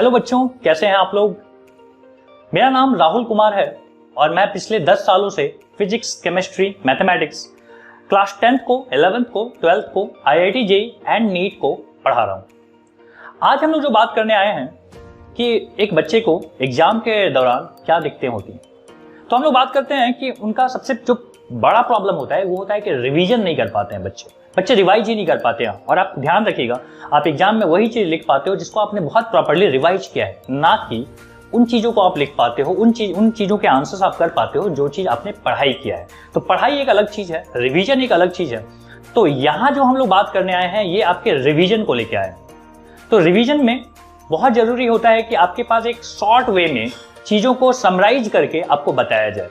Hello बच्चों, कैसे हैं आप लोग। मेरा नाम राहुल कुमार है और मैं पिछले 10 सालों से physics, chemistry, mathematics class 10th को, 11th को, 12th को, IIT JEE एंड नीट को पढ़ा रहा हूं। आज हम लोग जो बात करने आए हैं कि एक बच्चे को एग्जाम के दौरान क्या दिक्कतें होती हैं, तो हम लोग बात करते हैं कि उनका सबसे जो बड़ा प्रॉब्लम होता है वो होता है कि रिवीजन नहीं कर पाते हैं बच्चे रिवाइज ही नहीं कर पाते हैं। और आप ध्यान रखिएगा, आप एग्जाम में वही चीज लिख पाते हो जिसको आपने बहुत प्रॉपर्ली रिवाइज किया है, ना कि उन चीजों को आप लिख पाते हो, उन चीजों के आंसर्स आप कर पाते हो जो चीज आपने पढ़ाई किया है। तो पढ़ाई एक अलग चीज है, रिवीजन एक अलग चीज है। तो यहां जो हम लोग बात करने आए हैं ये आपके रिवीजन को लेके आए हैं। तो रिवीजन में बहुत जरूरी होता है कि आपके पास एक शॉर्ट वे में चीजों को समराइज करके आपको बताया जाए,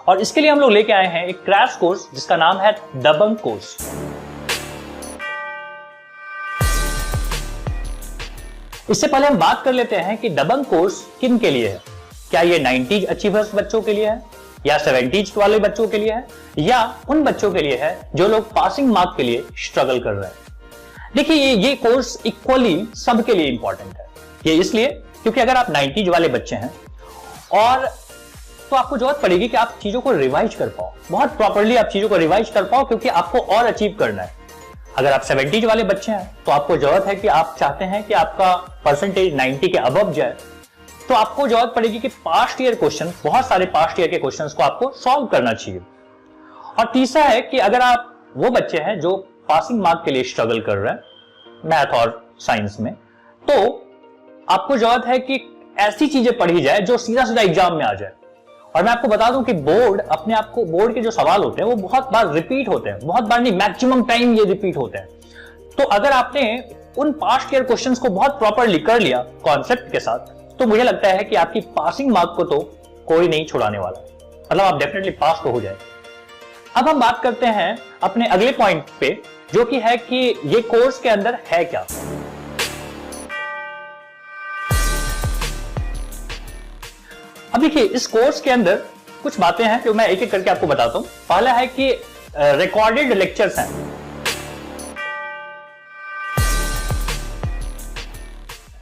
और इसके लिए हम लोग लेके आए हैं एक क्रैश कोर्स जिसका नाम है दबंग कोर्स। इससे पहले हम बात कर लेते हैं कि दबंग कोर्स किन के लिए है। क्या ये 90s अचीवर्स बच्चों के लिए है, या 70s वाले बच्चों के लिए है, या उन बच्चों के लिए है जो लोग पासिंग मार्क के लिए स्ट्रगल कर रहे हैं। देखिए, ये कोर्स इक्वली सबके लिए इंपॉर्टेंट है। ये इसलिए क्योंकि अगर आप 90s वाले बच्चे हैं और तो आपको जरूरत पड़ेगी कि आप चीजों को रिवाइज कर पाओ, बहुत प्रॉपर्ली आप चीजों को रिवाइज कर पाओ, क्योंकि आपको और अचीव करना है। अगर आप 70s वाले बच्चे हैं तो आपको जरूरत है कि आप चाहते हैं कि आपका परसेंटेज 90 के अबव जाए, तो आपको जरूरत पड़ेगी कि पास्ट ईयर क्वेश्चन, बहुत सारे पास्ट ईयर के क्वेश्चंस को आपको सॉल्व करना चाहिए। और तीसरा है कि अगर आप वो बच्चे हैं जो पासिंग मार्क के लिए स्ट्रगल कर रहे हैं मैथ और साइंस में, तो आपको जरूरत है कि ऐसी चीजें पढ़ी जाए जो सीधा सीधा एग्जाम में आ जाए। और मैं आपको बता दूं कि बोर्ड के जो सवाल होते हैं वो बहुत बार रिपीट होते हैं, बहुत बार नहीं, मैक्सिमम टाइम ये रिपीट होते हैं। तो अगर आपने उन पास्ट ईयर क्वेश्चंस को बहुत प्रॉपर्ली कर लिया कॉन्सेप्ट के साथ, तो मुझे लगता है कि आपकी पासिंग मार्क को तो कोई नहीं छुड़ाने वाला, मतलब आप डेफिनेटली पास तो हो जाए। अब हम बात करते हैं अपने अगले पॉइंट पे, जो कि है कि ये कोर्स के अंदर है क्या। अब देखिए, इस कोर्स के अंदर कुछ बातें हैं जो मैं एक एक करके आपको बताता हूं। पहला है कि रिकॉर्डेड लेक्चर्स हैं,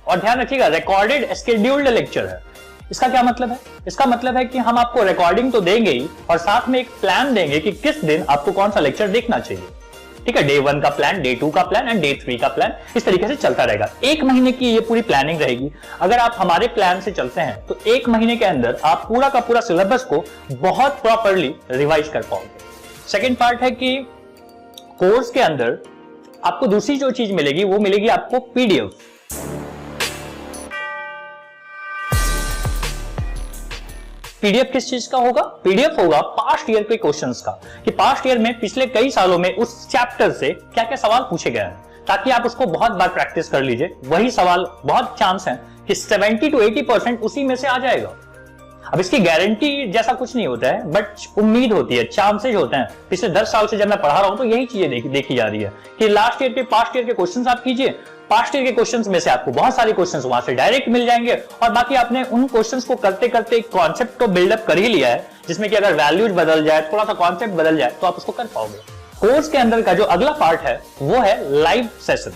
और ध्यान रखिएगा रिकॉर्डेड स्केड्यूल्ड लेक्चर है। इसका क्या मतलब है? इसका मतलब है कि हम आपको रिकॉर्डिंग तो देंगे ही, और साथ में एक प्लान देंगे कि किस दिन आपको कौन सा लेक्चर देखना चाहिए। ठीक है, डे 1 का प्लान, डे 2 का प्लान एंड डे 3 का प्लान, इस तरीके से चलता रहेगा। 1 महीने की ये पूरी प्लानिंग रहेगी। अगर आप हमारे प्लान से चलते हैं तो 1 महीने के अंदर आप पूरा का पूरा सिलेबस को बहुत प्रॉपर्ली रिवाइज कर पाओगे। सेकेंड पार्ट है कि कोर्स के अंदर आपको दूसरी जो चीज मिलेगी वो मिलेगी आपको PDF। PDF किस चीज का होगा? PDF होगा पास्ट ईयर के क्वेश्चंस का, कि पास्ट ईयर में पिछले कई सालों में उस चैप्टर से क्या क्या सवाल पूछे गए हैं, ताकि आप उसको बहुत बार प्रैक्टिस कर लीजिए। वही सवाल बहुत चांस है कि 70 to 80% उसी में से आ जाएगा। अब इसकी गारंटी जैसा कुछ नहीं होता है, बट उम्मीद होती है, चांसेज होते हैं। पिछले 10 साल से जब मैं पढ़ा रहा हूं तो यही चीजें देखी जा रही है कि लास्ट ईयर के पास्ट ईयर के क्वेश्चंस आप कीजिए, पास्ट ईयर के क्वेश्चंस में से आपको बहुत सारे क्वेश्चंस वहां से डायरेक्ट मिल जाएंगे, और बाकी आपने उन क्वेश्चंस को करते करते एक कॉन्सेप्ट को बिल्डअप कर ही लिया है, जिसमें कि अगर वैल्यूज बदल जाए, थोड़ा सा कॉन्सेप्ट बदल जाए, तो आप उसको कर पाओगे। कोर्स के अंदर का जो अगला पार्ट है वो है लाइव सेशन।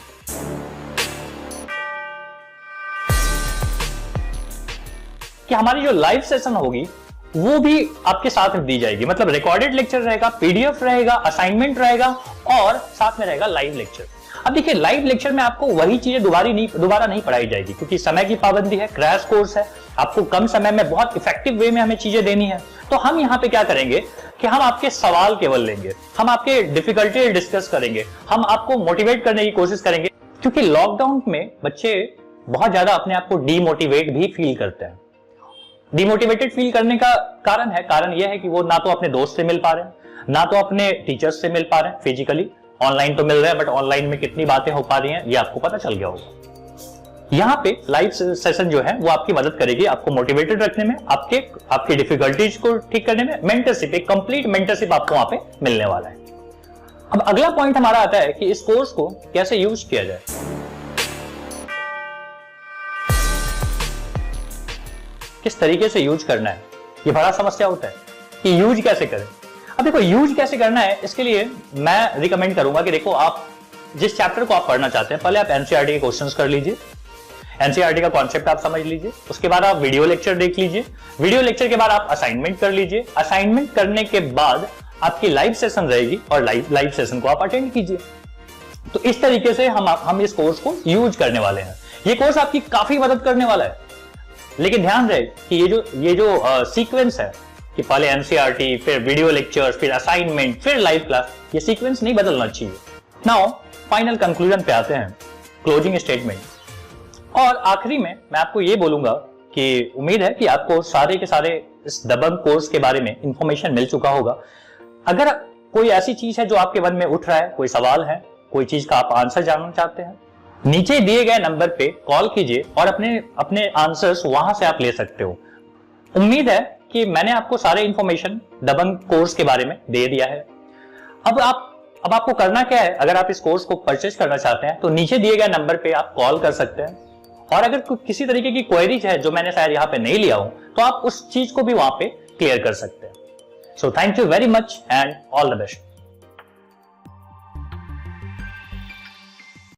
कि हमारी जो लाइव सेशन होगी वो भी आपके साथ दी जाएगी, मतलब रिकॉर्डेड लेक्चर रहेगा, PDF रहेगा, असाइनमेंट रहेगा, और साथ में रहेगा लाइव लेक्चर। अब देखिए, लाइव लेक्चर में आपको वही चीजें दोबारा नहीं पढ़ाई जाएगी, क्योंकि समय की पाबंदी है, क्रैश कोर्स है, आपको कम समय में बहुत इफेक्टिव वे में हमें चीजें देनी है। तो हम यहाँ पे क्या करेंगे कि हम आपके सवाल केवल लेंगे, हम आपके डिफिकल्टी डिस्कस करेंगे, हम आपको मोटिवेट करने की कोशिश करेंगे, क्योंकि लॉकडाउन में बच्चे बहुत ज्यादा अपने आप को डीमोटिवेट भी फील करते हैं। डिमोटिवेटेड फील करने का कारण यह है कि वो ना तो अपने दोस्त से मिल पा रहे हैं, ना तो अपने टीचर्स से मिल पा रहे हैं फिजिकली। ऑनलाइन तो मिल रहे हैं, बट ऑनलाइन में कितनी बातें हो पा रही हैं ये आपको पता चल गया होगा। यहाँ पे लाइव सेशन जो है वो आपकी मदद करेगी आपको मोटिवेटेड रखने में, आपकी डिफिकल्टीज को ठीक करने में। मेंटरशिप, एक कंप्लीट मेंटरशिप आपको वहां पे मिलने वाला है। अब अगला पॉइंट हमारा आता है कि इस कोर्स को कैसे यूज किया जाए। किस तरीके से यूज करना है, ये बड़ा समस्या होता है कि यूज कैसे करें। अब देखो, यूज कैसे करना है, इसके लिए मैं रिकमेंड करूंगा कि देखो, आप जिस चैप्टर को आप पढ़ना चाहते हैं, पहले आप एनसीईआरटी के क्वेश्चंस कर लीजिए। एनसीईआरटी का कॉन्सेप्ट आप समझ लीजिए, उसके बाद आप वीडियो लेक्चर देख लीजिए, वीडियो लेक्चर के बाद आप असाइनमेंट कर लीजिए, असाइनमेंट करने के बाद आपकी लाइव सेशन रहेगी और लाइव सेशन को आप अटेंड कीजिए। तो इस तरीके से हम इस कोर्स को यूज करने वाले हैं। ये कोर्स आपकी काफी मदद करने वाला है, लेकिन ध्यान रहे कि ये जो सीक्वेंस है कि पहले एनसीईआरटी, फिर वीडियो लेक्चर, फिर असाइनमेंट, फिर लाइव क्लास, ये सीक्वेंस नहीं बदलना चाहिए। नाउ फाइनल कंक्लूजन पे आते हैं, क्लोजिंग स्टेटमेंट। और आखिरी में मैं आपको ये बोलूंगा कि उम्मीद है कि आपको सारे के सारे इस दबंग कोर्स के बारे में इंफॉर्मेशन मिल चुका होगा। अगर कोई ऐसी चीज है जो आपके मन में उठ रहा है, कोई सवाल है, कोई चीज का आप आंसर जानना चाहते हैं, नीचे दिए गए नंबर पे कॉल कीजिए और अपने आंसर्स वहां से आप ले सकते हो। उम्मीद है कि मैंने आपको सारे इंफॉर्मेशन दबंग कोर्स के बारे में दे दिया है। अब आपको करना क्या है, अगर आप इस कोर्स को परचेज करना चाहते हैं तो नीचे दिए गए नंबर पे आप कॉल कर सकते हैं, और अगर किसी तरीके की क्वेरीज है जो मैंने शायद यहाँ पे नहीं लिया हूं तो आप उस चीज को भी वहां पे क्लियर कर सकते हैं। So thank you very much and all the best.